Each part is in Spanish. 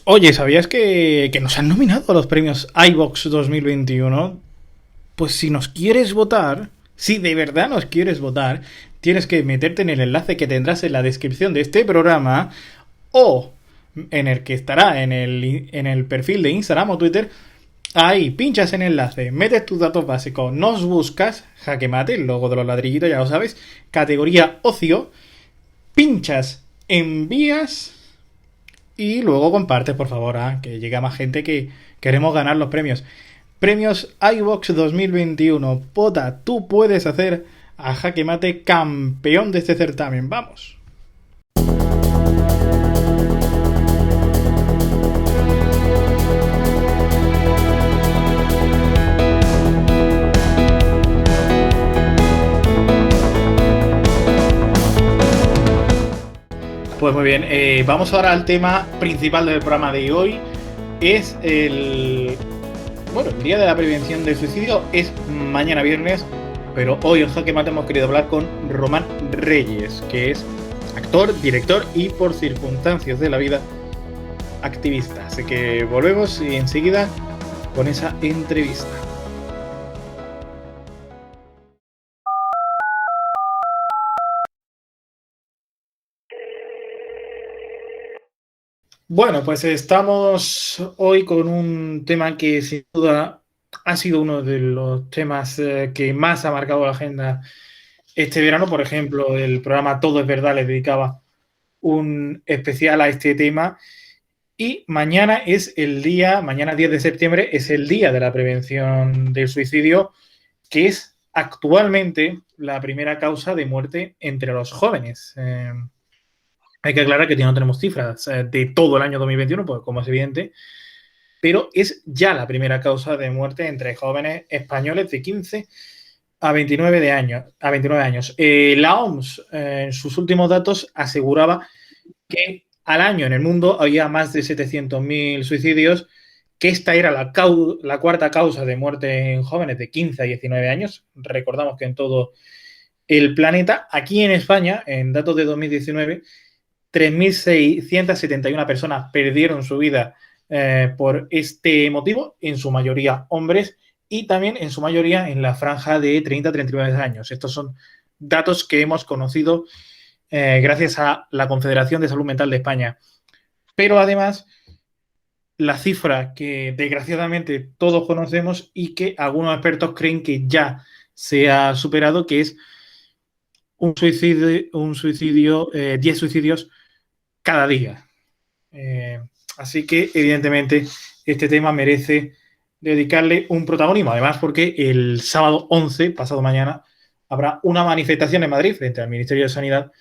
Oye, ¿sabías que nos han nominado a los premios iVox 2021? Pues si nos quieres votar, si de verdad nos quieres votar, tienes que meterte en el enlace que tendrás en la descripción de este programa o en el que estará en el perfil de Instagram o Twitter. Ahí, pinchas en el enlace, metes tus datos básicos, nos buscas, jaque mate, el logo de los ladrillitos, ya lo sabes, categoría ocio, pinchas, envías y luego comparte, por favor, que llegue a más gente que queremos ganar los premios. Premios iVox 2021. Pota, tú puedes hacer a Jaque Mate campeón de este certamen. Vamos. Pues muy bien, vamos ahora al tema principal del programa de hoy. Es el día de la prevención del suicidio es mañana viernes, pero hoy en Jaque Mate hemos querido hablar con Román Reyes, que es actor, director y por circunstancias de la vida activista. Así que volvemos y enseguida con esa entrevista. Bueno, pues estamos hoy con un tema que sin duda ha sido uno de los temas que más ha marcado la agenda este verano. Por ejemplo, el programa Todo es Verdad le dedicaba un especial a este tema. Y mañana es el día, mañana 10 de septiembre, es el día de la prevención del suicidio, que es actualmente la primera causa de muerte entre los jóvenes. Hay que aclarar que no tenemos cifras de todo el año 2021, pues como es evidente, pero es ya la primera causa de muerte entre jóvenes españoles de 15 a 29 años. La OMS, en sus últimos datos, aseguraba que al año en el mundo había más de 700.000 suicidios, que esta era la cuarta causa de muerte en jóvenes de 15 a 19 años. Recordamos que en todo el planeta, aquí en España, en datos de 2019, 3.671 personas perdieron su vida por este motivo, en su mayoría hombres y también en su mayoría en la franja de 30 a 39 años. Estos son datos que hemos conocido gracias a la Confederación de Salud Mental de España. Pero además, la cifra que desgraciadamente todos conocemos y que algunos expertos creen que ya se ha superado, que es un suicidio 10 suicidios cada día. Así que, evidentemente, este tema merece dedicarle un protagonismo. Además, porque el sábado 11, pasado mañana, habrá una manifestación en Madrid frente al Ministerio de Sanidad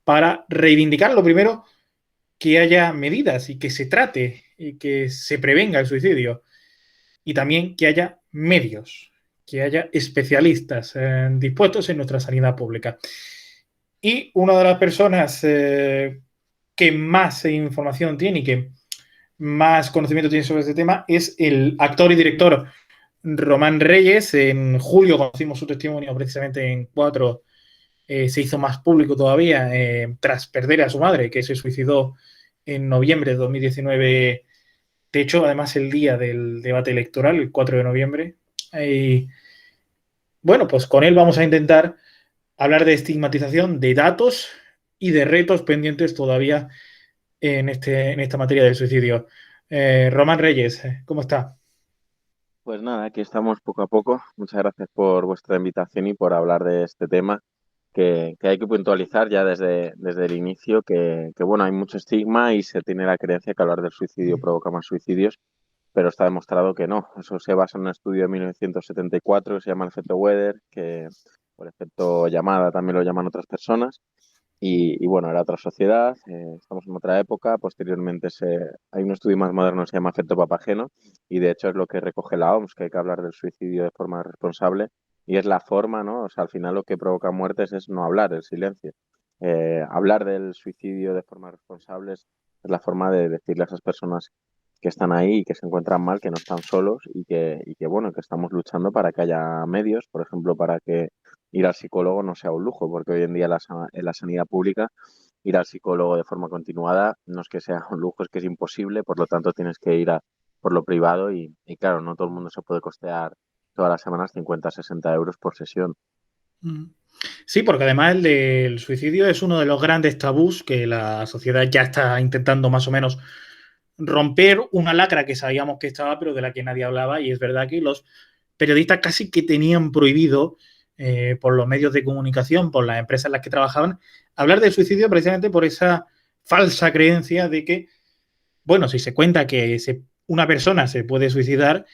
para reivindicar, lo primero, que haya medidas y que se trate y que se prevenga el suicidio. Y también que haya medios, que haya especialistas dispuestos en nuestra sanidad pública. Y una de las personas que más información tiene y que más conocimiento tiene sobre este tema es el actor y director Román Reyes. En julio conocimos su testimonio precisamente en Cuatro. Se hizo más público todavía tras perder a su madre, que se suicidó en noviembre de 2019. De hecho, además el día del debate electoral, el 4 de noviembre. Y bueno, pues con él vamos a intentar hablar de estigmatización, de datos y de retos pendientes todavía en esta materia del suicidio. Román Reyes, ¿cómo está? Pues nada, aquí estamos poco a poco. Muchas gracias por vuestra invitación y por hablar de este tema que hay que puntualizar ya desde el inicio que, bueno, hay mucho estigma y se tiene la creencia que hablar del suicidio provoca más suicidios, pero está demostrado que no. Eso se basa en un estudio de 1974 que se llama el efecto Weather, que por efecto llamada también lo llaman otras personas. Y bueno, era otra sociedad, estamos en otra época. Posteriormente hay un estudio más moderno que se llama efecto Papageno y de hecho es lo que recoge la OMS, que hay que hablar del suicidio de forma responsable y es la forma, ¿no? O sea, al final lo que provoca muertes es no hablar, el silencio. Hablar del suicidio de forma responsable es la forma de decirle a esas personas que están ahí y que se encuentran mal, que no están solos y que bueno, que estamos luchando para que haya medios, por ejemplo, para que ir al psicólogo no sea un lujo, porque hoy en día en la sanidad pública ir al psicólogo de forma continuada no es que sea un lujo, es que es imposible, por lo tanto tienes que ir por lo privado y claro, no todo el mundo se puede costear todas las semanas 50, 60 euros por sesión. Mm. Sí, porque además el del suicidio es uno de los grandes tabús que la sociedad ya está intentando más o menos romper, una lacra que sabíamos que estaba, pero de la que nadie hablaba. Y es verdad que los periodistas casi que tenían prohibido, por los medios de comunicación, por las empresas en las que trabajaban, hablar del suicidio precisamente por esa falsa creencia de que, bueno, si se cuenta que una persona se puede suicidar,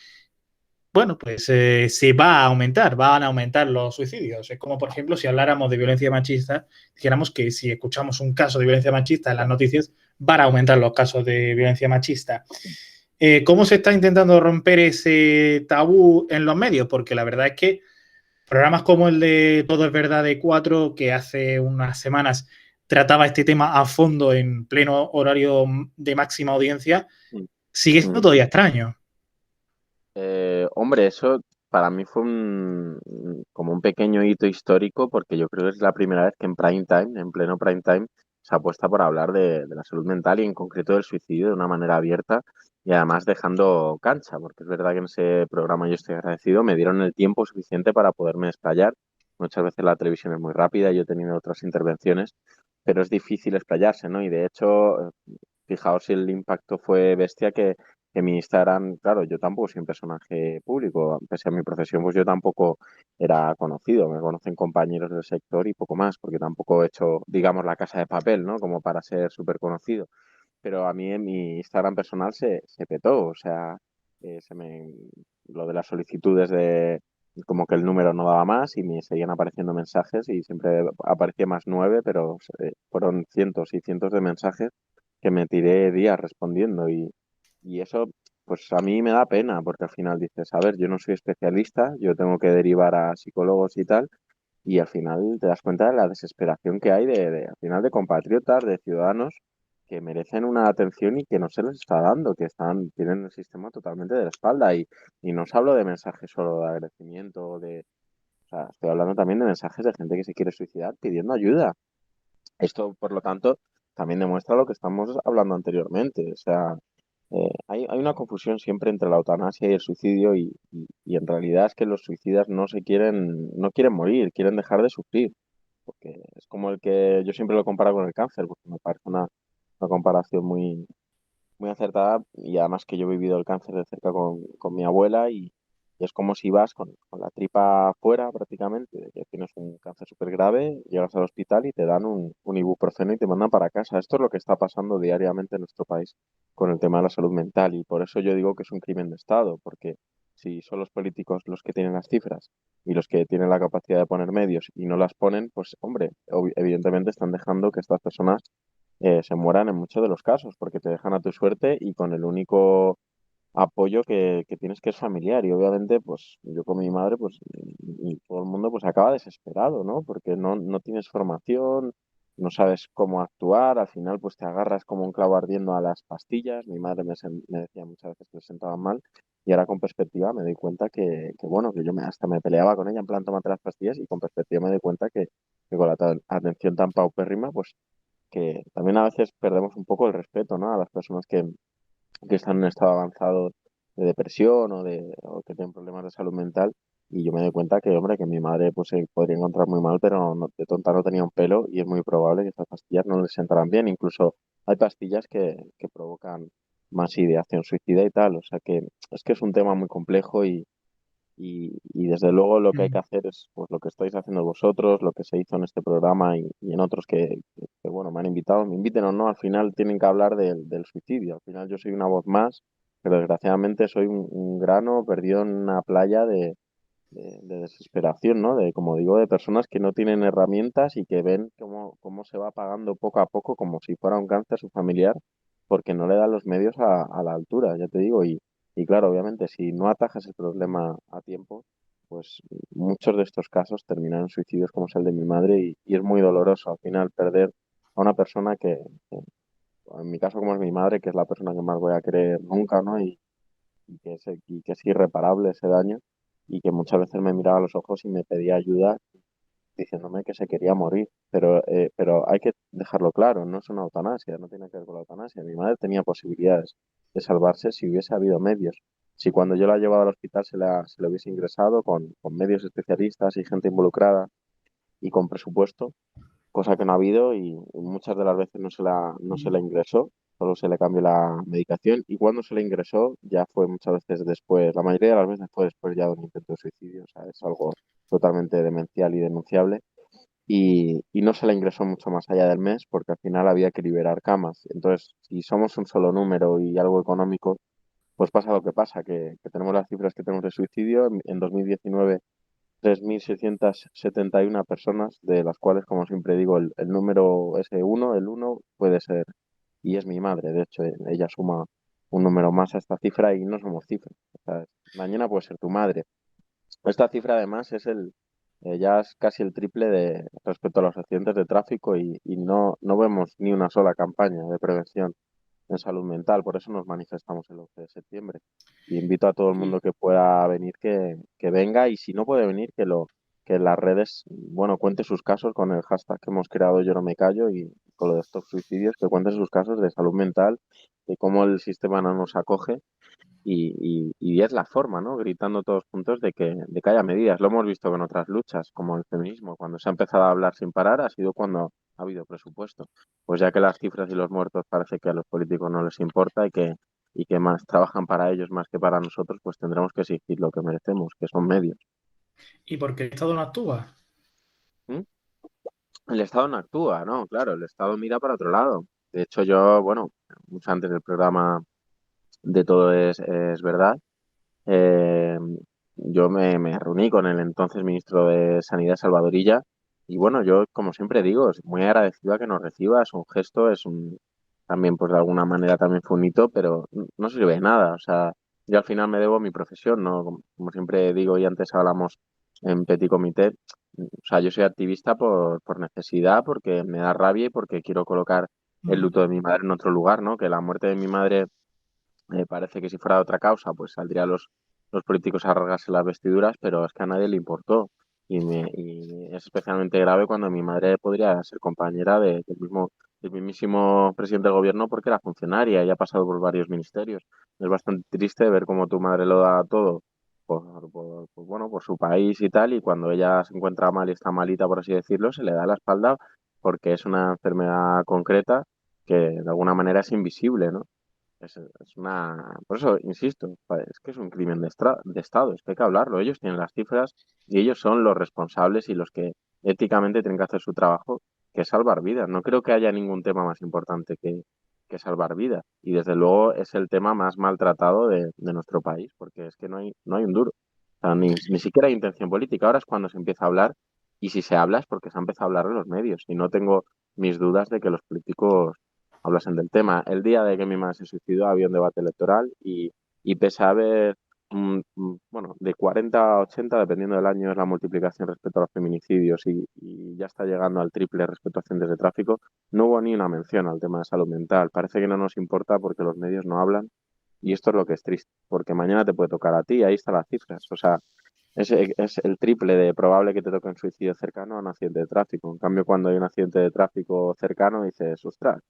bueno, pues se va a aumentar, van a aumentar los suicidios. Es como, por ejemplo, si habláramos de violencia machista, dijéramos que si escuchamos un caso de violencia machista en las noticias, van a aumentar los casos de violencia machista. ¿Cómo se está intentando romper ese tabú en los medios? Porque la verdad es que programas como el de Todo es Verdad de Cuatro, que hace unas semanas trataba este tema a fondo en pleno horario de máxima audiencia, Mm. sigue siendo Mm. todavía extraño. Hombre, eso para mí fue como un pequeño hito histórico porque yo creo que es la primera vez que en prime time, en pleno prime time, se apuesta por hablar de la salud mental y en concreto del suicidio de una manera abierta y además dejando cancha, porque es verdad que en ese programa yo estoy agradecido, me dieron el tiempo suficiente para poderme explayar. Muchas veces la televisión es muy rápida, yo he tenido otras intervenciones, pero es difícil explayarse, ¿no? Y de hecho, fijaos si el impacto fue bestia que mi Instagram, claro, yo tampoco soy un personaje público, pese a mi profesión, pues yo tampoco era conocido, me conocen compañeros del sector y poco más, porque tampoco he hecho, digamos, la casa de papel, ¿no? Como para ser súper conocido. Pero a mí en mi Instagram personal se petó, o sea, eh, se me, lo de las solicitudes de como que el número no daba más y me seguían apareciendo mensajes y siempre aparecía más 9, pero fueron cientos y cientos de mensajes que me tiré días respondiendo y eso pues a mí me da pena porque al final dices, a ver, yo no soy especialista, yo tengo que derivar a psicólogos y tal y al final te das cuenta de la desesperación que hay al final de compatriotas, de ciudadanos que merecen una atención y que no se les está dando, tienen el sistema totalmente de la espalda y no os hablo de mensajes solo de agradecimiento, o sea, estoy hablando también de mensajes de gente que se quiere suicidar pidiendo ayuda. Esto, por lo tanto, también demuestra lo que estamos hablando anteriormente. O sea, hay una confusión siempre entre la eutanasia y el suicidio y en realidad es que los suicidas no quieren morir, quieren dejar de sufrir. Porque es como el que yo siempre lo comparo con el cáncer, porque me parece una comparación muy acertada y además que yo he vivido el cáncer de cerca con mi abuela y es como si vas con la tripa afuera prácticamente, de que tienes un cáncer súper grave, llegas al hospital y te dan un ibuprofeno y te mandan para casa. Esto es lo que está pasando diariamente en nuestro país con el tema de la salud mental y por eso yo digo que es un crimen de Estado, porque si son los políticos los que tienen las cifras y los que tienen la capacidad de poner medios y no las ponen, pues hombre, evidentemente están dejando que estas personas se mueran en muchos de los casos, porque te dejan a tu suerte y con el único apoyo que tienes que es familiar. Y obviamente, pues yo con mi madre, pues y todo el mundo pues acaba desesperado, ¿no? Porque no tienes formación, no sabes cómo actuar, al final pues te agarras como un clavo ardiendo a las pastillas. Mi madre me decía muchas veces que le sentaban mal y ahora con perspectiva me doy cuenta bueno, que hasta me peleaba con ella en plan tómate las pastillas y con perspectiva me doy cuenta que con la atención tan paupérrima, pues que también a veces perdemos un poco el respeto, ¿no? A las personas que están en un estado avanzado de depresión o que tienen problemas de salud mental. Y yo me doy cuenta que, hombre, que mi madre pues se podría encontrar muy mal, pero de tonta no tenía un pelo y es muy probable que estas pastillas no le sentarán bien. Incluso hay pastillas que provocan más ideación suicida y tal. O sea que es es un tema muy complejo y desde luego lo que hay que Mm. hacer es pues lo que estáis haciendo vosotros, lo que se hizo en este programa y en otros bueno, me han invitado, me inviten o no, al final tienen que hablar del suicidio. Al final yo soy una voz más, pero desgraciadamente soy un grano perdido en una playa de desesperación, ¿no? De, como digo, de personas que no tienen herramientas y que ven cómo se va apagando poco a poco como si fuera un cáncer su familiar porque no le dan los medios a la altura, ya te digo. Y claro, obviamente, si no atajas el problema a tiempo, pues muchos de estos casos terminan en suicidios como es el de mi madre y es muy doloroso al final perder a una persona en mi caso como es mi madre, que es la persona que más voy a querer nunca, ¿no? Y que es irreparable ese daño y que muchas veces me miraba a los ojos y me pedía ayuda diciéndome que se quería morir. Pero hay que dejarlo claro, no es una eutanasia, no tiene que ver con la eutanasia. Mi madre tenía posibilidades de salvarse si hubiese habido medios. Si cuando yo la he llevado al hospital se le hubiese ingresado con medios especialistas y gente involucrada y con presupuesto, cosa que no ha habido y muchas de las veces no se la ingresó, solo se le cambió la medicación y cuando se le ingresó ya fue muchas veces después, la mayoría de las veces fue después ya de un intento de suicidio, o sea, es algo totalmente demencial y denunciable y no se le ingresó mucho más allá del mes porque al final había que liberar camas. Entonces, si somos un solo número y algo económico, pues pasa lo que pasa, que tenemos las cifras que tenemos de suicidio. En 2019 3.671 personas, de las cuales, como siempre digo, el número ese uno, el uno puede ser, y es mi madre, de hecho, ella suma un número más a esta cifra y no somos cifras. O sea, mañana puede ser tu madre. Esta cifra además ya es casi el triple de respecto a los accidentes de tráfico y no vemos ni una sola campaña de prevención en salud mental, por eso nos manifestamos el 11 de septiembre. Y invito a todo el mundo Y, que pueda venir que venga y si no puede venir que en las redes, bueno, cuente sus casos con el hashtag que hemos creado Yo no me callo y con lo de estos suicidios, que cuente sus casos de salud mental, de cómo el sistema no nos acoge y es la forma, ¿no? Gritando todos juntos de que haya medidas. Lo hemos visto con otras luchas, como el feminismo. Cuando se ha empezado a hablar sin parar ha sido cuando ha habido presupuesto. Pues ya que las cifras y los muertos parece que a los políticos no les importa y que más trabajan para ellos más que para nosotros, pues tendremos que exigir lo que merecemos, que son medios. ¿Y por qué el Estado no actúa? ¿Mm? El Estado no actúa, ¿no? Claro, el Estado mira para otro lado. De hecho, yo, bueno, mucho antes del programa de Todo es Verdad, Eh, yo me reuní con el entonces ministro de Sanidad, Salvadorilla, y bueno, yo, como siempre digo, es muy agradecido a que nos reciba, es un gesto, también, pues de alguna manera también fue un hito, pero no sirve de nada, o sea, yo al final me debo a mi profesión, ¿no? Como siempre digo y antes hablamos en Petit Comité, o sea, yo soy activista por necesidad, porque me da rabia y porque quiero colocar el luto de mi madre en otro lugar, ¿no? Que la muerte de mi madre parece que si fuera de otra causa, pues saldrían los políticos a rasgarse las vestiduras, pero es que a nadie le importó. Y es especialmente grave cuando mi madre podría ser compañera del mismísimo presidente del gobierno porque era funcionaria y ha pasado por varios ministerios. Es bastante triste ver cómo tu madre lo da todo pues bueno, por su país y tal, y cuando ella se encuentra mal y está malita, por así decirlo, se le da la espalda porque es una enfermedad concreta que de alguna manera es invisible, ¿no? Por eso, insisto, es que es un crimen de Estado, es que hay que hablarlo. Ellos tienen las cifras y ellos son los responsables y los que éticamente tienen que hacer su trabajo, que es salvar vidas. No creo que haya ningún tema más importante que salvar vidas. Y desde luego es el tema más maltratado de nuestro país, porque es que no hay un duro. O sea, ni siquiera hay intención política. Ahora es cuando se empieza a hablar y si se habla es porque se ha empezado a hablar en los medios. Y no tengo mis dudas de que los políticos hablasen del tema. El día de que mi madre se suicidó había un debate electoral y pese a haber, bueno, de 40 a 80, dependiendo del año, es la multiplicación respecto a los feminicidios y ya está llegando al triple respecto a accidentes de tráfico, no hubo ni una mención al tema de salud mental. Parece que no nos importa porque los medios no hablan y esto es lo que es triste, porque mañana te puede tocar a ti, ahí están las cifras. O sea, es el triple de probable que te toque un suicidio cercano a un accidente de tráfico. En cambio, cuando hay un accidente de tráfico cercano, dices, ostras,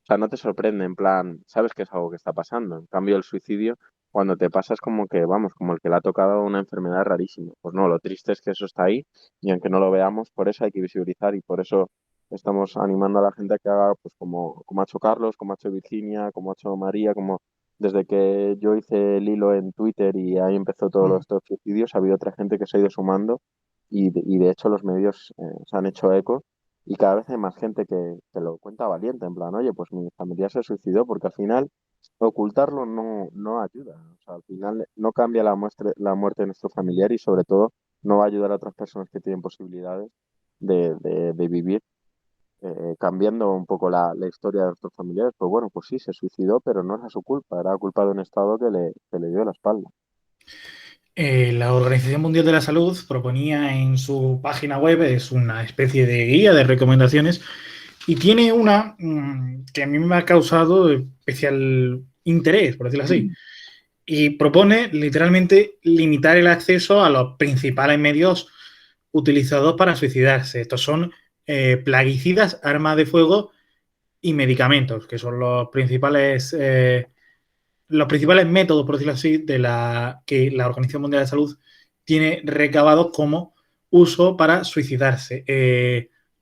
o sea, no te sorprende, en plan, sabes que es algo que está pasando. En cambio, el suicidio, cuando te pasa es como que, vamos, como el que le ha tocado una enfermedad rarísima. Pues no, lo triste es que eso está ahí y aunque no lo veamos, por eso hay que visibilizar y por eso estamos animando a la gente a que haga, pues como ha hecho Carlos, como ha hecho Virginia, como ha hecho María, como desde que yo hice el hilo en Twitter y ahí empezó todos Mm. estos suicidios, ha habido otra gente que se ha ido sumando y de hecho los medios se han hecho eco y cada vez hay más gente que lo cuenta valiente, en plan, oye, pues mi familiar se suicidó, porque al final ocultarlo no ayuda. O sea, al final no cambia la muerte de nuestro familiar y sobre todo no va a ayudar a otras personas que tienen posibilidades de vivir, cambiando un poco la historia de nuestros familiares. Pues bueno, pues sí, se suicidó, pero no era su culpa, era culpa de un Estado que le dio la espalda. La Organización Mundial de la Salud proponía en su página web, es una especie de guía de recomendaciones, y tiene una que a mí me ha causado especial interés, por decirlo así, y propone literalmente limitar el acceso a los principales medios utilizados para suicidarse. Estos son plaguicidas, armas de fuego y medicamentos, que son los principales métodos, por decirlo así, que la Organización Mundial de Salud tiene recabados como uso para suicidarse.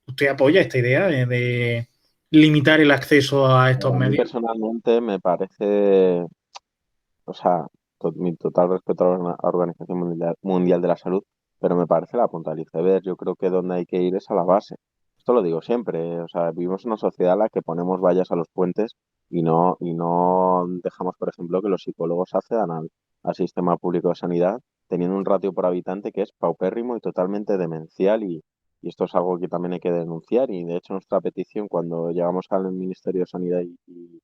¿Usted apoya esta idea de limitar el acceso a estos A mí medios? personalmente me parece, o sea, mi total respeto a la Organización Mundial de la Salud, pero me parece la punta del iceberg. Yo creo que donde hay que ir es a la base. Esto lo digo siempre, o sea, vivimos en una sociedad en la que ponemos vallas a los puentes y no dejamos, por ejemplo, que los psicólogos accedan al sistema público de sanidad teniendo un ratio por habitante que es paupérrimo y totalmente demencial y esto es algo que también hay que denunciar y de hecho nuestra petición cuando llegamos al Ministerio de Sanidad y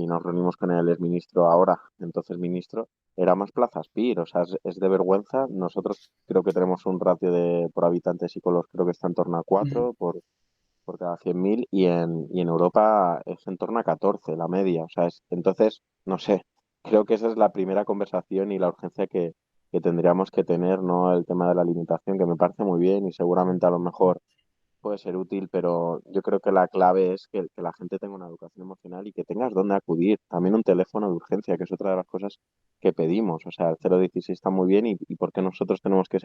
nos reunimos con el exministro ahora, entonces ministro, era más plazas PIR, o sea, es de vergüenza. Nosotros creo que tenemos un ratio por habitante de psicólogos, creo que está en torno a Ujú. 4 por cada 100.000 y en Europa es en torno a 14 la media, o sea, entonces, no sé, creo que esa es la primera conversación y la urgencia que tendríamos que tener, ¿no? El tema de la limitación, que me parece muy bien y seguramente a lo mejor puede ser útil, pero yo creo que la clave es que la gente tenga una educación emocional y que tengas dónde acudir. También un teléfono de urgencia, que es otra de las cosas que pedimos. O sea, el 016 está muy bien y por qué nosotros tenemos que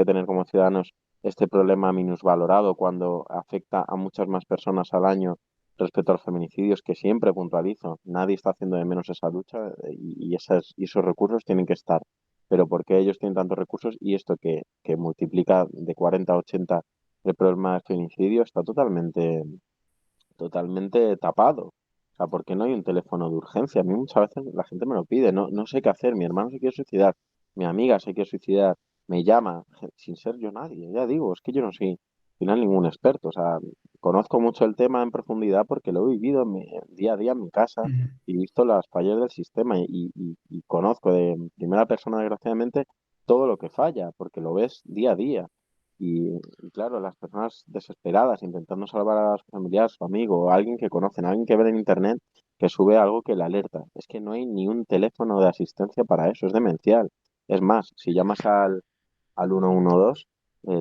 tener como ciudadanos este problema minusvalorado cuando afecta a muchas más personas al año respecto a los feminicidios, que siempre puntualizo. Nadie está haciendo de menos esa lucha y esos recursos tienen que estar. Pero ¿por qué ellos tienen tantos recursos y esto que multiplica de 40 a 80 el problema del feminicidio está totalmente tapado? O sea, ¿por qué no hay un teléfono de urgencia? A mí muchas veces la gente me lo pide, no sé qué hacer, mi hermano se quiere suicidar, mi amiga se quiere suicidar, me llama, sin ser yo nadie, ya digo, es que yo no soy al final ningún experto, o sea, conozco mucho el tema en profundidad porque lo he vivido día a día en mi casa Ujú. y he visto las fallas del sistema y conozco de primera persona, desgraciadamente, todo lo que falla, porque lo ves día a día. Y claro, las personas desesperadas intentando salvar a su familiar, su amigo, o alguien que conocen, alguien que ven en internet que sube algo que le alerta. Es que no hay ni un teléfono de asistencia para eso, es demencial. Es más, si llamas al 112,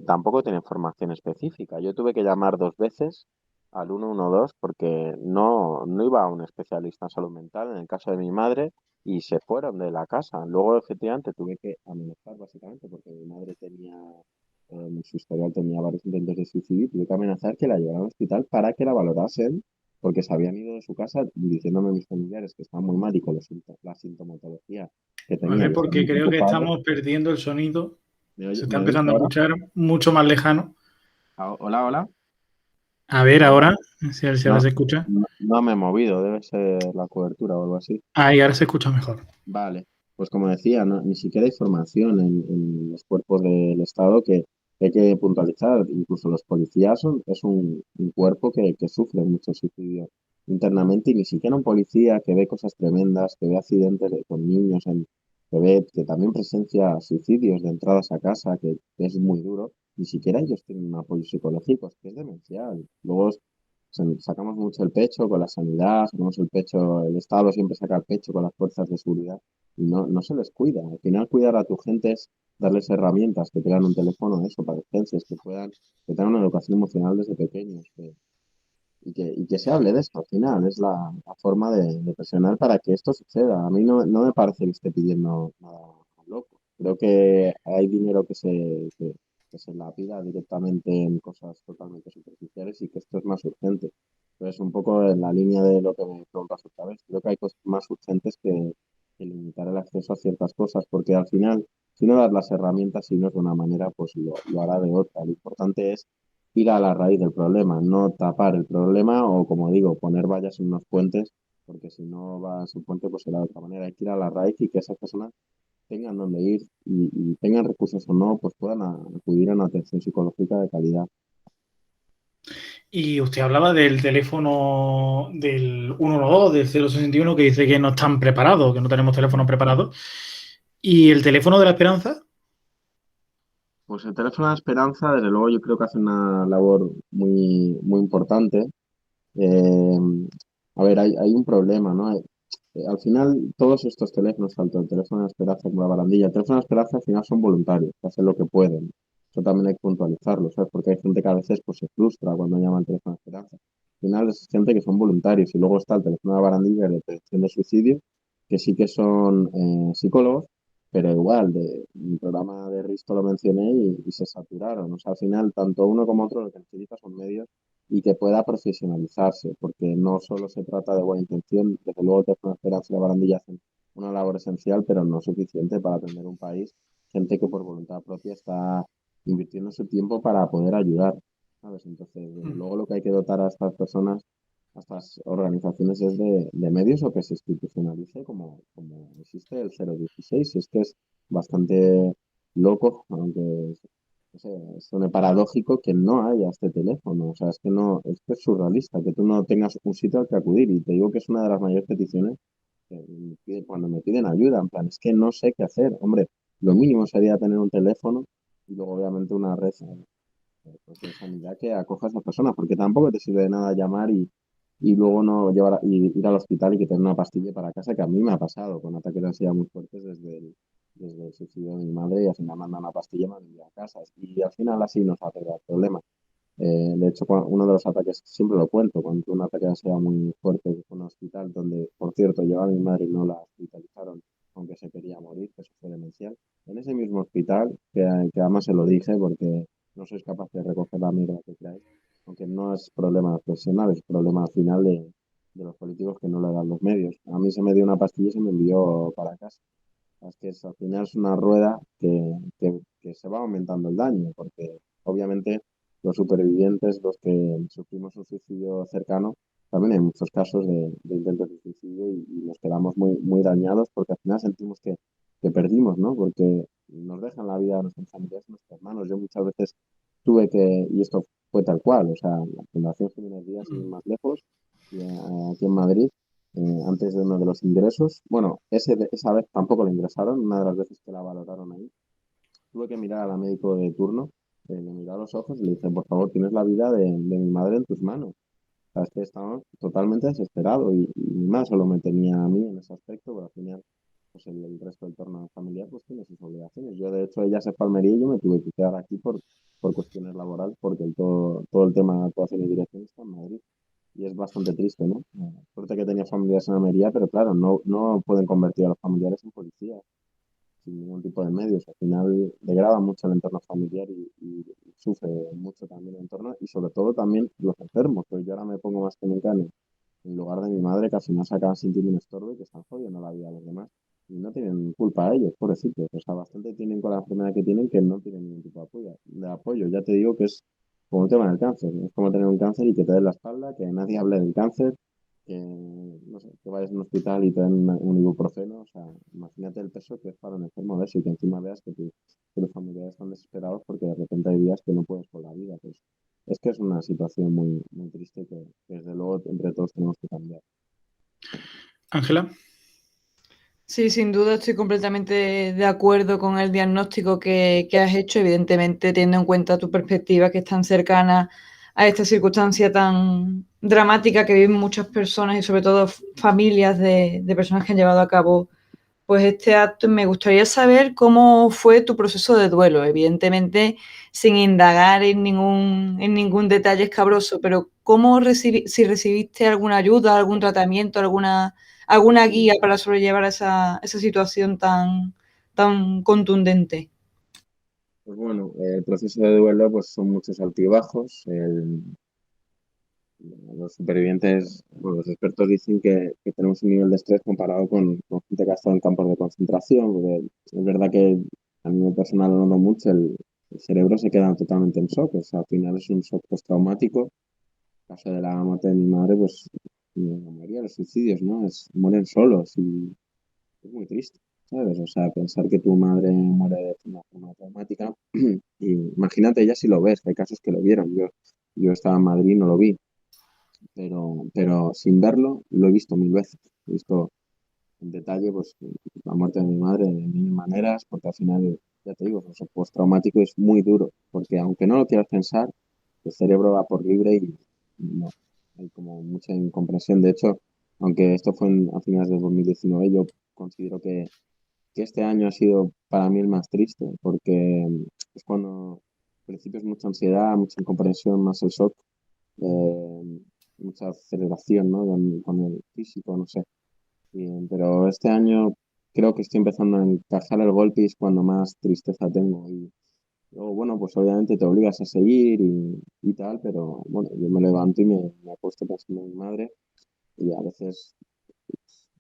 tampoco tiene información específica. Yo tuve que llamar 2 veces al 112 porque no iba a un especialista en salud mental, en el caso de mi madre, y se fueron de la casa. Luego, efectivamente, tuve que amenazar básicamente porque mi madre en su historial tenía varios intentos de suicidio y tuve que amenazar que la llevaran al hospital para que la valorasen porque se habían ido de su casa diciéndome mis familiares que estaban muy mal y con la sintomatología que ¿Vale? tenían estaban Porque muy creo que preocupados. estamos perdiendo el sonido. Se está Me oyes empezando a ahora? escuchar mucho más lejano. Hola, hola. A ver, Hola. ahora, si ahora No, se escucha. no me he movido, debe ser la cobertura o algo así. Ahí, ahora se escucha mejor. Vale, pues como decía, ni siquiera hay formación en los cuerpos del Estado que hay que puntualizar. Incluso los policías es un cuerpo que sufre mucho suicidio internamente y ni siquiera un policía que ve cosas tremendas, que ve accidentes con niños, que ve que también presencia suicidios de entradas a casa, que es muy duro, ni siquiera ellos tienen un apoyo psicológico, es que es demencial. Luego sacamos mucho el pecho con la sanidad, sacamos el pecho, el Estado siempre saca el pecho con las fuerzas de seguridad y no se les cuida. Al final, cuidar a tu gente es darles herramientas, que tengan un teléfono, eso, para urgencias, que tengan una educación emocional desde pequeños, y que se hable de esto. Al final, es la forma de presionar para que esto suceda. A mí no me parece que esté pidiendo nada loco. Creo que hay dinero que se lapida directamente en cosas totalmente superficiales y que esto es más urgente. Entonces, un poco en la línea de lo que me preguntas otra vez, creo que hay cosas más urgentes que limitar el acceso a ciertas cosas, porque al final, si no das las herramientas, si no es de una manera, pues lo hará de otra. Lo importante es ir a la raíz del problema, no tapar el problema o, como digo, poner vallas en unos puentes, porque si no va a su puente, pues será de otra manera. Hay que ir a la raíz y que esas personas tengan dónde ir y tengan recursos o no, pues puedan acudir a una atención psicológica de calidad. Y usted hablaba del teléfono del 112, del 061, que dice que no están preparados, que no tenemos teléfonos preparados. ¿Y el teléfono de la esperanza? Pues el teléfono de la Esperanza, desde luego, yo creo que hace una labor muy importante. Eh, a ver, hay un problema, ¿no? Al final, todos estos teléfonos, tanto el teléfono de la Esperanza como la barandilla, el teléfono de la Esperanza al final son voluntarios, que hacen lo que pueden. Eso también hay que puntualizarlo, ¿sabes? Porque hay gente que a veces pues, se frustra cuando llama al teléfono de Esperanza. Al final es gente que son voluntarios y luego está el teléfono de barandilla de prevención de suicidio, que sí que son psicólogos, pero igual, el programa de Risto lo mencioné y se saturaron. O sea, al final, tanto uno como otro lo que necesita son medios y que pueda profesionalizarse, porque no solo se trata de buena intención, desde luego el teléfono de Esperanza y la barandilla hacen una labor esencial, pero no suficiente para atender un país, gente que por voluntad propia está invirtiendo su tiempo para poder ayudar, ¿sabes? Entonces, desde Mm. luego lo que hay que dotar a estas personas, a estas organizaciones es de medios o que se institucionalice como existe el 016. Y es que es bastante loco, aunque no sé, suene paradójico que no haya este teléfono. O sea, es que es surrealista que tú no tengas un sitio al que acudir. Y te digo que es una de las mayores peticiones cuando me piden ayuda. En plan, es que no sé qué hacer. Hombre, lo mínimo sería tener un teléfono y luego obviamente una red pues, de sanidad que acoja a esas personas, porque tampoco te sirve de nada llamar y luego no y ir al hospital y que tener una pastilla para casa, que a mí me ha pasado con ataques de ansiedad muy fuertes desde el suicidio de mi madre y al final mandan una pastilla y me han enviado a casa. Y al final así nos arregla el problema. De hecho, uno de los ataques, siempre lo cuento, cuando tuve un ataque de ansiedad muy fuerte fue en un hospital donde, por cierto, llevaba a mi madre y no la hospitalizaron, aunque se quería morir, que eso fue demencial. En ese mismo hospital, que además se lo dije porque no sois capaz de recoger la mierda que traéis, aunque no es problema profesional, es problema al final de los políticos que no le dan los medios. A mí se me dio una pastilla y se me envió para casa. Es que al final es una rueda que se va aumentando el daño, porque obviamente los supervivientes, los que sufrimos un suicidio cercano, también hay muchos casos de intentos de suicidio y nos quedamos muy dañados porque al final sentimos que perdimos, ¿no? Porque nos dejan la vida a nuestras familias, a nuestras hermanos. Yo muchas veces y esto fue tal cual, o sea, la Fundación Jiménez Díaz, sin ir Mm. más lejos, aquí en Madrid, antes de uno de los ingresos. Bueno, esa vez tampoco la ingresaron, una de las veces que la valoraron ahí. Tuve que mirar a la médico de turno, le miré a los ojos y le dije, por favor, tienes la vida de mi madre en tus manos. O sea, es que estaba totalmente desesperado y mi madre solo me tenía a mí en ese aspecto, pero al final pues el resto del entorno familiar pues tiene sus obligaciones. Yo, de hecho, ella se fue a Almería y yo me tuve que quedar aquí por cuestiones laborales, porque todo el tema de actuación y dirección está en Madrid. Y es bastante triste, ¿no? Suerte que tenía familiares en Almería, pero claro, no pueden convertir a los familiares en policías sin ningún tipo de medios. Al final degrada mucho el entorno familiar y sufre mucho también el entorno y sobre todo también los enfermos. Pues yo ahora me pongo más que nunca en lugar de mi madre, que al final se acaban sintiendo un estorbo y que están jodiendo la vida a los demás. Y no tienen culpa a ellos, pobrecitos. O sea, bastante tienen con la enfermedad que tienen que no tienen ningún tipo de apoyo. Ya te digo que es como el tema del cáncer. Es como tener un cáncer y que te den la espalda, que nadie hable del cáncer, que, no sé, que vayas a un hospital y te den un ibuprofeno. O sea, imagínate el peso que es para un enfermo de eso y que encima veas que los familiares están desesperados porque de repente hay días que no puedes con la vida. Pues es que es una situación muy triste que desde luego entre todos tenemos que cambiar. Ángela. Sí, sin duda estoy completamente de acuerdo con el diagnóstico que has hecho, evidentemente teniendo en cuenta tu perspectiva que es tan cercana a esta circunstancia tan dramática que viven muchas personas y sobre todo familias de personas que han llevado a cabo pues este acto. Me gustaría saber cómo fue tu proceso de duelo, evidentemente sin indagar en ningún detalle escabroso, pero si recibiste alguna ayuda, algún tratamiento, alguna guía para sobrellevar esa situación tan contundente. Pues bueno, el proceso de duelo pues son muchos altibajos. Los supervivientes, bueno, los expertos dicen que tenemos un nivel de estrés comparado con gente que ha estado en campos de concentración, porque es verdad que a nivel personal lo noto mucho, el cerebro se queda totalmente en shock, o sea, al final es un shock postraumático. En caso de la muerte de mi madre, pues la mayoría de los suicidios, ¿no? Mueren solos y es muy triste, ¿sabes? O sea, pensar que tu madre muere de una forma traumática, y imagínate ya si lo ves, que hay casos que lo vieron. Yo estaba en Madrid y no lo vi, pero sin verlo lo he visto mil veces. He visto en detalle pues, la muerte de mi madre de mil maneras, porque al final, ya te digo, eso postraumático es muy duro, porque aunque no lo quieras pensar, el cerebro va por libre y no, hay como mucha incomprensión. De hecho, aunque esto fue a finales de 2019, yo considero que este año ha sido para mí el más triste, porque es cuando principio es mucha ansiedad, mucha incomprensión, más el shock, eh, mucha aceleración, ¿no? Con el físico, no sé. Pero este año creo que estoy empezando a encajar el golpe y es cuando más tristeza tengo. Y luego, bueno, pues obviamente te obligas a seguir y tal, pero bueno, yo me levanto y me acuesto pensando en mi madre y a veces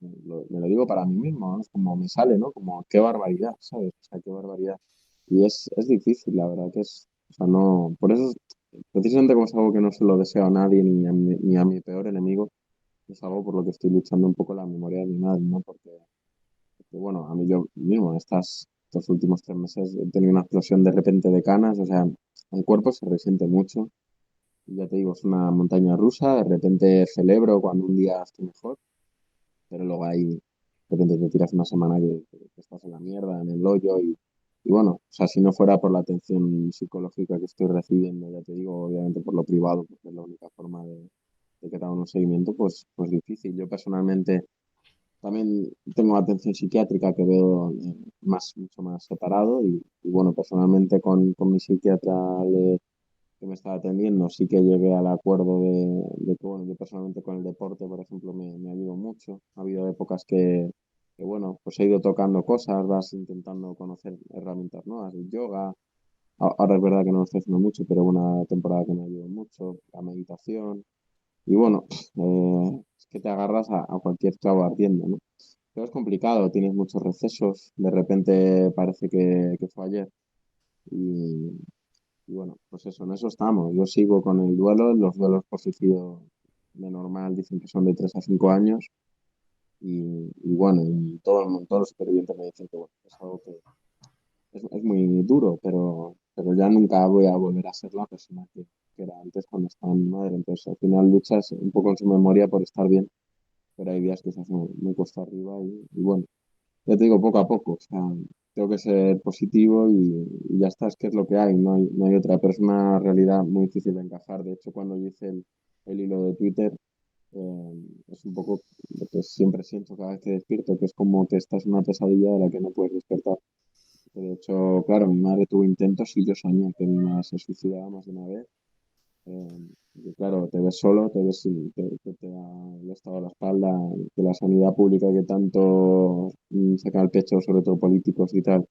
me lo digo para mí mismo, ¿no? Es como me sale, ¿no? Como qué barbaridad, ¿sabes? O sea, qué barbaridad. Y es difícil, la verdad que es, o sea, no, por eso, precisamente como es algo que no se lo deseo a nadie ni a mi peor enemigo, es algo por lo que estoy luchando un poco la memoria de mi madre, ¿no? Porque, bueno, a mí yo mismo estos últimos 3 meses he tenido una explosión de repente de canas, o sea, el cuerpo se resiente mucho. Y ya te digo, es una montaña rusa, de repente celebro cuando un día estoy mejor, pero luego ahí de repente te tiras una semana que estás en la mierda, en el hoyo y bueno, o sea, si no fuera por la atención psicológica que estoy recibiendo, ya te digo, obviamente por lo privado, porque es la única forma de que te hagan un seguimiento, pues difícil. Yo personalmente también tengo atención psiquiátrica que veo mucho más separado y bueno, personalmente con mi psiquiatra que me estaba atendiendo, sí que llegué al acuerdo de que, bueno, yo personalmente con el deporte, por ejemplo, me ayudo mucho. Ha habido épocas bueno, pues he ido tocando cosas, vas intentando conocer herramientas nuevas, el yoga. Ahora es verdad que no lo estoy haciendo mucho, pero una temporada que me ayudó mucho, la meditación. Y bueno, es que te agarras a cualquier clavo ardiendo, ¿no? Pero es complicado, tienes muchos recesos, de repente parece que fue ayer. Y, y bueno, pues eso, en eso estamos. Yo sigo con el duelo, los duelos por suicidio de normal dicen que son de 3 a 5 años y bueno, todos los supervivientes me dicen que bueno, es algo que es muy duro, pero ya nunca voy a volver a ser la persona que era antes cuando estaba mi madre. Entonces al final luchas un poco en su memoria por estar bien, pero hay días que se hace muy cuesta arriba y bueno, ya te digo, poco a poco, o sea, tengo que ser positivo y ya está, es que es lo que hay, no hay otra, pero es una realidad muy difícil de encajar. De hecho, cuando yo hice el hilo de Twitter, es un poco lo que siempre siento cada vez que despierto, que es como que esta es una pesadilla de la que no puedes despertar. De hecho, claro, mi madre tuvo intentos y yo soñé que mi madre se suicidaba más de una vez. Y claro, te ves solo, te ves que te da el estado a la espalda, que la sanidad pública que tanto saca al pecho, sobre todo políticos y tal,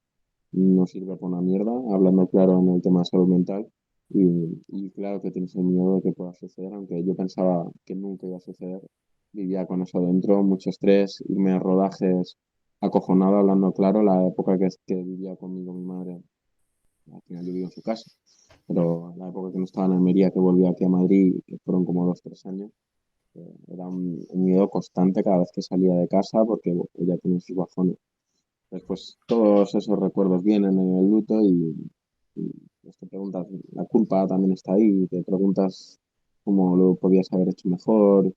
no sirve para una mierda, hablando claro en el tema de salud mental. Y claro que tienes el miedo de que pueda suceder, aunque yo pensaba que nunca iba a suceder. Vivía con eso dentro, mucho estrés, irme a rodajes acojonado, hablando claro, la época que vivía conmigo mi madre, al final yo vivo en su casa, pero la época que no estaba en Almería, que volví aquí a Madrid, que fueron como 2, 3 años, era un miedo constante cada vez que salía de casa porque bueno, ella tenía sus bajones. Después todos esos recuerdos vienen en el luto y pues te preguntas, la culpa también está ahí, te preguntas cómo lo podías haber hecho mejor,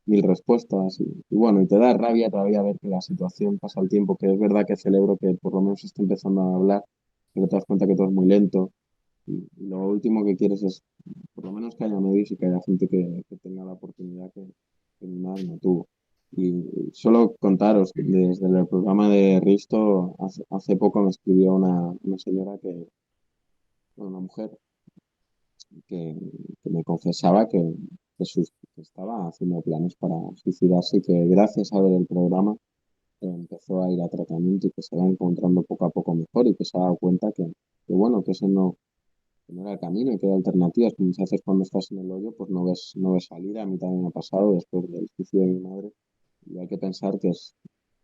mil respuestas y bueno, y te da rabia todavía ver que la situación pasa el tiempo, que es verdad que celebro que por lo menos se esté empezando a hablar, pero te das cuenta que todo es muy lento y lo último que quieres es por lo menos que haya medios y que haya gente que tenga la oportunidad que mi madre no tuvo. Y solo contaros que desde el programa de Risto, hace poco me escribió una señora bueno, una mujer que, que me confesaba que estaba haciendo planes para suicidarse y que gracias a ver el programa empezó a ir a tratamiento y que se va encontrando poco a poco mejor y que se ha dado cuenta que bueno, que ese que no era el camino y que hay alternativas. Como muchas veces cuando estás en el hoyo, pues no ves salida. A mí también me ha pasado después del suicidio de mi madre. Y hay que pensar que,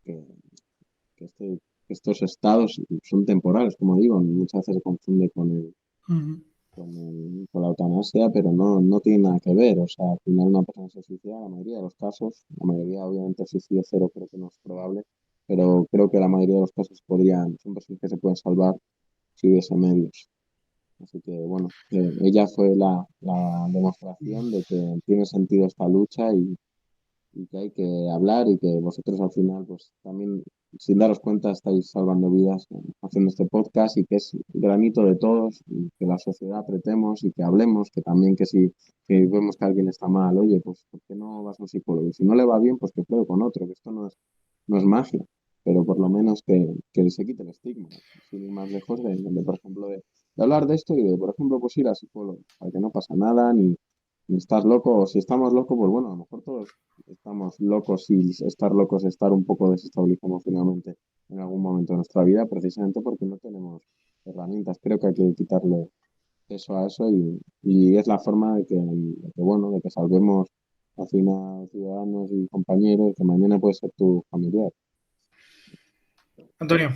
que que estos estados son temporales, como digo, muchas veces se confunde Ujú. con la eutanasia, pero no tiene nada que ver. O sea, al final una persona se suicida, la mayoría de los casos, la mayoría obviamente el suicidio cero creo que no es probable, pero creo que la mayoría de los casos son personas que se pueden salvar si hubiese medios. Así que bueno, ella fue la demostración de que tiene sentido esta lucha y que hay que hablar y que vosotros al final pues también sin daros cuenta estáis salvando vidas haciendo este podcast y que es granito de todos y que la sociedad apretemos y que hablemos, que también que vemos que alguien está mal, oye, pues ¿por qué no vas a un psicólogo? Y si no le va bien, pues que pruebe con otro, que esto no es magia, pero por lo menos que se quite el estigma, sin ir más lejos por ejemplo, de hablar de esto y de, por ejemplo, pues ir a psicólogo, para que no pasa nada, ni estás loco, o si estamos locos, pues bueno, a lo mejor todos estamos locos y estar locos es estar un poco desestabilizados emocionalmente en algún momento de nuestra vida, precisamente porque no tenemos herramientas. Creo que hay que quitarle peso a eso y es la forma bueno, de que salvemos al final ciudadanos y compañeros que mañana puede ser tu familiar. Antonio,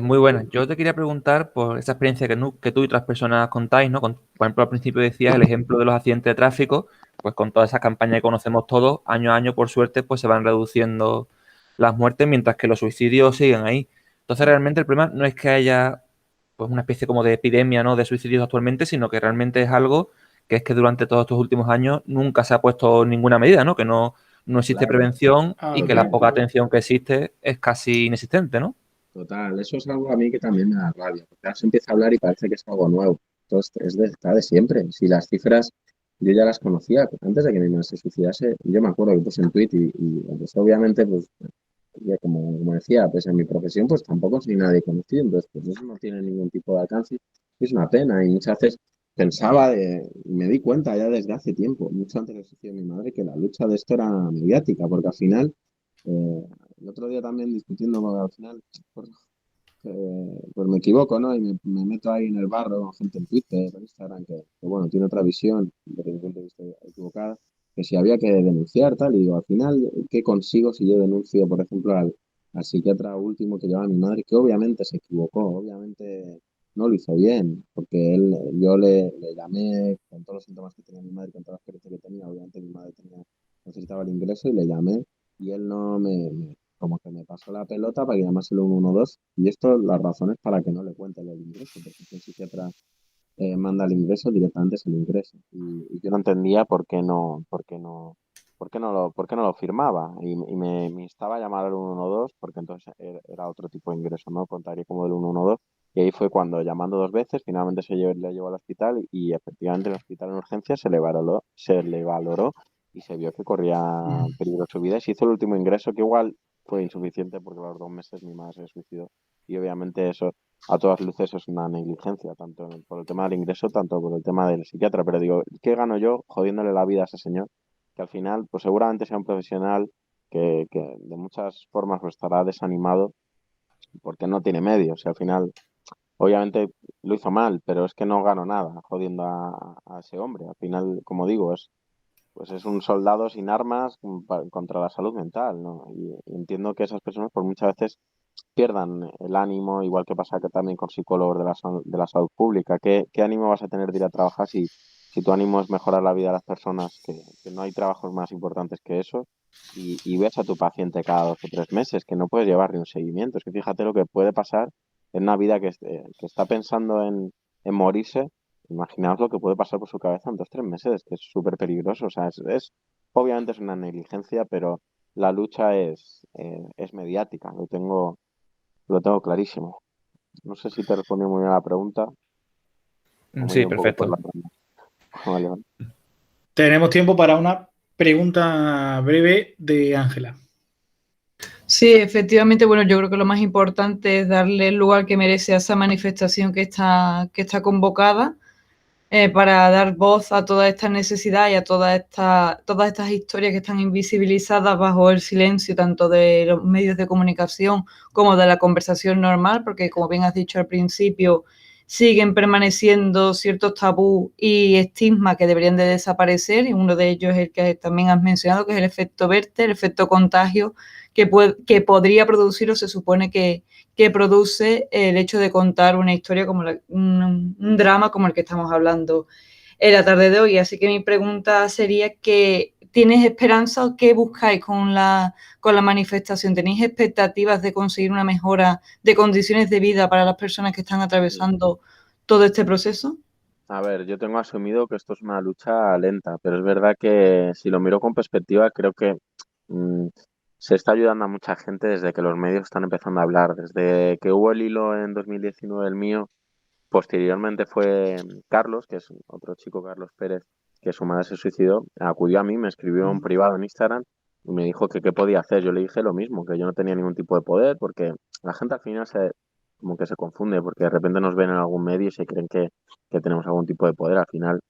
Muy buena. Yo te quería preguntar por esa experiencia que tú y otras personas contáis, ¿no? Por ejemplo, al principio decías el ejemplo de los accidentes de tráfico, pues con todas esas campañas que conocemos todos, año a año, por suerte, pues se van reduciendo las muertes, mientras que los suicidios siguen ahí. Entonces, realmente el problema no es que haya pues una especie como de epidemia, ¿no? de suicidios actualmente, sino que realmente es algo que es que durante todos estos últimos años nunca se ha puesto ninguna medida, ¿no? Que no existe Claro, prevención y que la total, poca atención que existe es casi inexistente, ¿no? total. Eso es algo a mí que también me da rabia, porque ahora se empieza a hablar y parece que es algo nuevo. Entonces, está de siempre. Si las cifras yo ya las conocía antes de que mi madre se suicidase, yo me acuerdo que puse un tweet pues, obviamente, pues, ya como decía, pues en mi profesión, pues tampoco soy nadie conocido, entonces, pues eso no tiene ningún tipo de alcance. Es una pena y muchas veces y me di cuenta ya desde hace tiempo, mucho antes del suicidio de mi madre, que la lucha de esto era mediática, porque al final, eh, el otro día también discutiendo, porque al final, pues, pues me equivoco, ¿no? Y me meto ahí en el barro con gente en Twitter, en Instagram, bueno, tiene otra visión desde mi punto de vista equivocada, que si había que denunciar, tal, y digo, al final, ¿qué consigo si yo denuncio, por ejemplo, al psiquiatra último que llevaba a mi madre, que obviamente se equivocó, obviamente no lo hizo bien, porque yo le llamé con todos los síntomas que tenía mi madre, con todas las experiencias que tenía, obviamente mi madre necesitaba el ingreso y le llamé y él no como que me pasó la pelota para que llamase el 112 y esto las razones para que no le cuente el ingreso, porque si el psiquiatra manda el ingreso, directamente es el ingreso. Y yo no entendía por qué no lo firmaba. Y me instaba a llamar al 112 porque entonces era otro tipo de ingreso, ¿no? Contaría como del 112. Y ahí fue cuando, llamando dos veces, finalmente le llevó al hospital y efectivamente en el hospital en urgencia se le valoró y se vio que corría peligro su vida y se hizo el último ingreso, que igual fue insuficiente porque a los 2 meses mi madre se suicidó. Y obviamente eso a todas luces es una negligencia, tanto por el tema del ingreso, tanto por el tema del psiquiatra. Pero digo, ¿qué gano yo jodiéndole la vida a ese señor? Que al final, pues seguramente sea un profesional que de muchas formas pues, estará desanimado porque no tiene medios. Y al final, obviamente lo hizo mal, pero es que no gano nada jodiendo a ese hombre. Al final, como digo, pues es un soldado sin armas contra la salud mental, ¿no? Y entiendo que esas personas por muchas veces pierdan el ánimo, igual que pasa que también con psicólogos de la salud pública. ¿Qué ánimo vas a tener de ir a trabajar si tu ánimo es mejorar la vida de las personas, que no hay trabajos más importantes que eso? Y ves a tu paciente cada 2 o 3 meses, que no puedes llevar ni un seguimiento. Es que fíjate lo que puede pasar en una vida que está pensando en morirse. Imaginaos lo que puede pasar por su cabeza en 2 o 3 meses, que es súper peligroso. O sea, obviamente es una negligencia, pero la lucha es mediática. Lo tengo clarísimo. No sé si te respondí muy bien a la pregunta o me he Sí, ido un poco por perfecto. la rama. Vale, vale. tenemos tiempo para una pregunta breve de Ángela. Sí, efectivamente, bueno, yo creo que lo más importante es darle el lugar que merece a esa manifestación que está convocada, para dar voz a toda esta necesidad y a todas estas historias que están invisibilizadas bajo el silencio tanto de los medios de comunicación como de la conversación normal, porque como bien has dicho al principio, siguen permaneciendo ciertos tabús y estigmas que deberían de desaparecer, y uno de ellos es el que también has mencionado, que es el efecto Verte, el efecto contagio que podría producir o se supone que produce el hecho de contar una historia como un drama como el que estamos hablando en la tarde de hoy. Así que mi pregunta sería que ¿tienes esperanza o qué buscáis con la manifestación? ¿Tenéis expectativas de conseguir una mejora de condiciones de vida para las personas que están atravesando todo este proceso? A ver, yo tengo asumido que esto es una lucha lenta, pero es verdad que si lo miro con perspectiva, creo que mm, se está ayudando a mucha gente desde que los medios están empezando a hablar. Desde que hubo el hilo en 2019, el mío, posteriormente fue Carlos, que es otro chico, Carlos Pérez, que su madre se suicidó, acudió a mí, me escribió en privado en Instagram y me dijo que qué podía hacer. Yo le dije lo mismo, que yo no tenía ningún tipo de poder, porque la gente al final como que se confunde, porque de repente nos ven en algún medio y se creen que tenemos algún tipo de poder. Al final,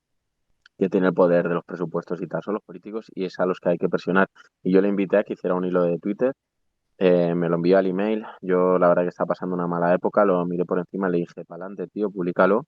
que tiene el poder de los presupuestos y tal son los políticos y es a los que hay que presionar. Y yo le invité a que hiciera un hilo de Twitter, me lo envió al email. Yo, la verdad, que estaba pasando una mala época, lo miré por encima, le dije, pa'lante, tío, públicalo.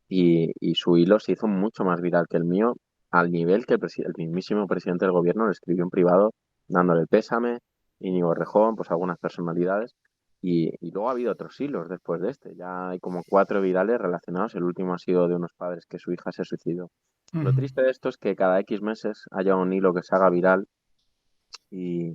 Y su hilo se hizo mucho más viral que el mío, al nivel que el mismísimo presidente del gobierno le escribió en privado dándole el pésame, Íñigo Errejón, pues algunas personalidades. Y luego ha habido otros hilos después de este. Ya hay como 4 virales relacionados. El último ha sido de unos padres que su hija se suicidó. Lo triste de esto es que cada X meses haya un hilo que se haga viral y,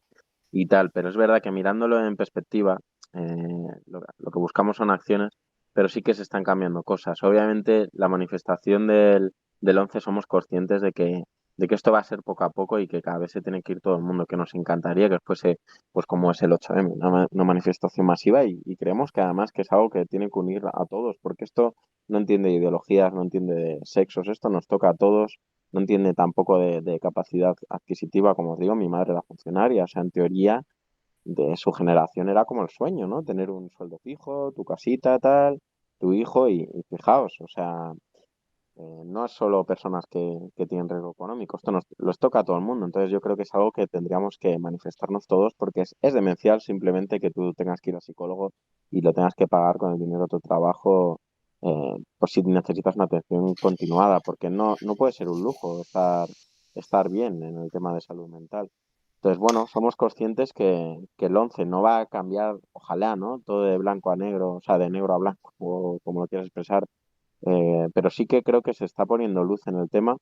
y tal, pero es verdad que mirándolo en perspectiva, lo que buscamos son acciones, pero sí que se están cambiando cosas. Obviamente, la manifestación del 11 somos conscientes de que esto va a ser poco a poco y que cada vez se tiene que ir todo el mundo, que nos encantaría que fuese, pues como es el 8M, una manifestación masiva y creemos que además que es algo que tiene que unir a todos, porque esto no entiende ideologías, no entiende de sexos, esto nos toca a todos, no entiende tampoco de capacidad adquisitiva, como os digo, mi madre era funcionaria, o sea, en teoría de su generación era como el sueño, ¿no? Tener un sueldo fijo, tu casita, tal, tu hijo y fijaos, o sea, no es solo personas que tienen riesgo económico, esto los toca a todo el mundo, entonces yo creo que es algo que tendríamos que manifestarnos todos porque es demencial simplemente que tú tengas que ir al psicólogo y lo tengas que pagar con el dinero de tu trabajo por si necesitas una atención continuada, porque no puede ser un lujo estar bien en el tema de salud mental. Entonces, bueno, somos conscientes que el 11 no va a cambiar, ojalá, ¿no? Todo de blanco a negro, o sea, de negro a blanco, o como lo quieras expresar, pero sí que creo que se está poniendo luz en el tema.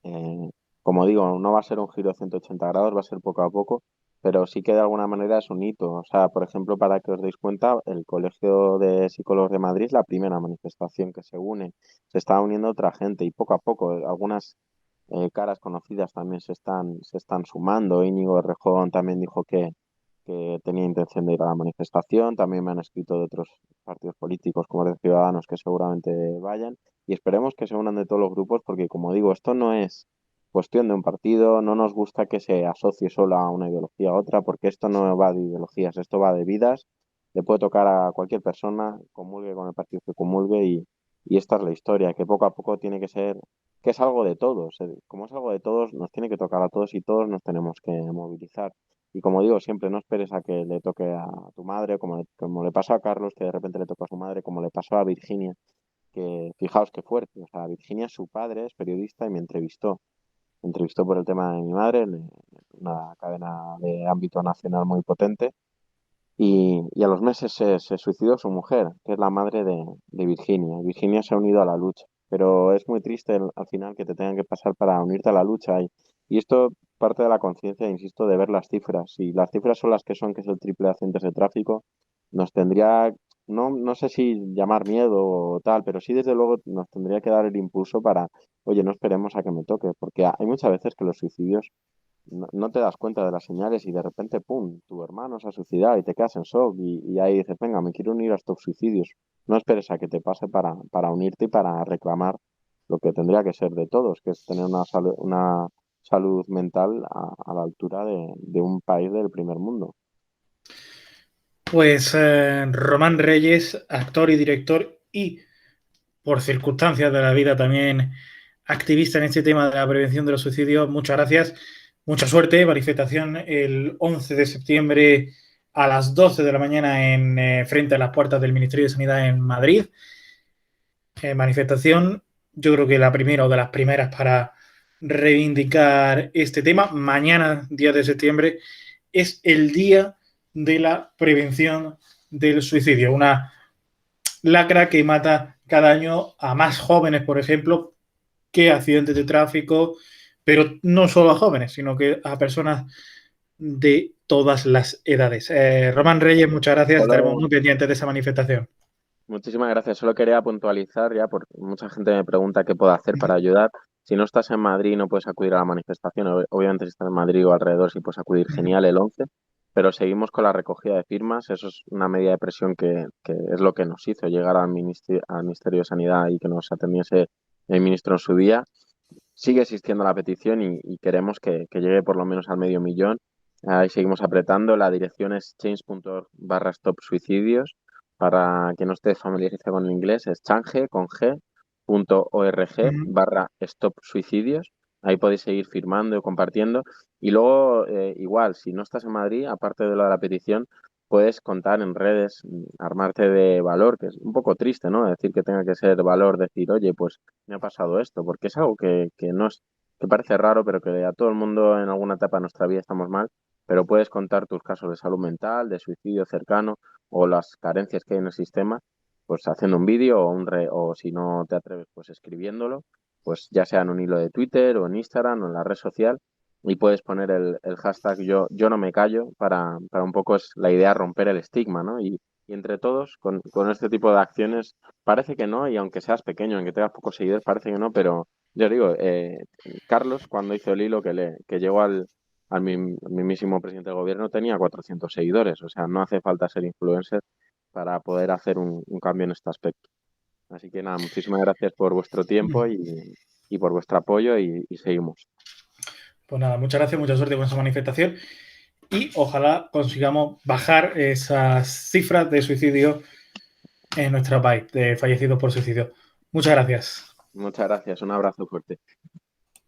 Eh, Como digo, no va a ser un giro de 180 grados, va a ser poco a poco, pero sí que de alguna manera es un hito. O sea, por ejemplo, para que os deis cuenta, el Colegio de Psicólogos de Madrid es la primera manifestación que se une. Se está uniendo otra gente y poco a poco algunas caras conocidas también se están sumando. Íñigo Errejón también dijo que tenía intención de ir a la manifestación. También me han escrito de otros partidos políticos como de Ciudadanos que seguramente vayan. Y esperemos que se unan de todos los grupos porque, como digo, esto no es cuestión de un partido, no nos gusta que se asocie solo a una ideología a otra, porque esto no va de ideologías, esto va de vidas, le puede tocar a cualquier persona, comulgue con el partido que comulgue y esta es la historia, que poco a poco tiene que ser, que es algo de todos, como es algo de todos, nos tiene que tocar a todos y todos nos tenemos que movilizar. Y como digo siempre, no esperes a que le toque a tu madre, como le pasó a Carlos, que de repente le tocó a su madre, como le pasó a Virginia, que fijaos qué fuerte, o sea, Virginia, su padre es periodista y me entrevistó por el tema de mi madre en una cadena de ámbito nacional muy potente y a los meses se suicidó su mujer, que es la madre de Virginia. Virginia se ha unido a la lucha, pero es muy triste al final que te tengan que pasar para unirte a la lucha y esto parte de la conciencia, insisto, de ver las cifras. Si las cifras son las que son, que es el triple de accidentes de tráfico, nos tendría, no sé si llamar miedo o tal, pero sí desde luego nos tendría que dar el impulso para, oye, no esperemos a que me toque, porque hay muchas veces que los suicidios no te das cuenta de las señales y de repente, ¡pum!, tu hermano se ha suicidado y te quedas en shock y ahí dices, venga, me quiero unir a estos suicidios. No esperes a que te pase para unirte y para reclamar lo que tendría que ser de todos, que es tener una salud mental a la altura de un país del primer mundo. Pues Román Reyes, actor y director y por circunstancias de la vida también activista en este tema de la prevención de los suicidios, muchas gracias, mucha suerte, manifestación el 11 de septiembre a las 12 de la mañana frente a las puertas del Ministerio de Sanidad en Madrid. Manifestación, yo creo que la primera o de las primeras para reivindicar este tema. Mañana, 10 de septiembre, es el día de la prevención del suicidio, una lacra que mata cada año a más jóvenes, por ejemplo, que accidentes de tráfico, pero no solo a jóvenes, sino que a personas de todas las edades. Román Reyes, muchas gracias, estaremos muy pendientes de esa manifestación. Muchísimas gracias. Solo quería puntualizar ya, porque mucha gente me pregunta qué puedo hacer para ayudar. Si no estás en Madrid, no puedes acudir a la manifestación. Obviamente, si estás en Madrid o alrededor, sí puedes acudir, genial, el 11. Pero seguimos con la recogida de firmas. Eso es una medida de presión que es lo que nos hizo llegar al Ministerio de Sanidad y que nos atendiese el ministro en su día. Sigue existiendo la petición y queremos que llegue por lo menos al 500.000. Ahí seguimos apretando. La dirección es change.org/stop suicidios para quien no esté familiarizado con el inglés, es change.org/stop suicidios. Ahí podéis seguir firmando y compartiendo. Y luego, igual, si no estás en Madrid, aparte de lo de la petición, puedes contar en redes, armarte de valor, que es un poco triste, ¿no? Decir que tenga que ser valor, decir, oye, pues me ha pasado esto, porque es algo que no es, que parece raro, pero que a todo el mundo en alguna etapa de nuestra vida estamos mal, pero puedes contar tus casos de salud mental, de suicidio cercano o las carencias que hay en el sistema, pues haciendo un vídeo o si no te atreves, pues escribiéndolo, pues ya sea en un hilo de Twitter o en Instagram o en la red social, y puedes poner el hashtag yo no me callo para un poco es la idea romper el estigma, ¿no? Y entre todos, con este tipo de acciones, parece que no, y aunque seas pequeño, aunque tengas pocos seguidores, parece que no, pero yo digo, Carlos, cuando hizo el hilo que llegó al mismísimo presidente del gobierno, tenía 400 seguidores, o sea, no hace falta ser influencer para poder hacer un cambio en este aspecto. Así que nada, muchísimas gracias por vuestro tiempo y por vuestro apoyo y seguimos. Pues nada, muchas gracias, mucha suerte con esa manifestación y ojalá consigamos bajar esas cifras de suicidio en nuestro país, de fallecidos por suicidio. Muchas gracias. Muchas gracias, un abrazo fuerte.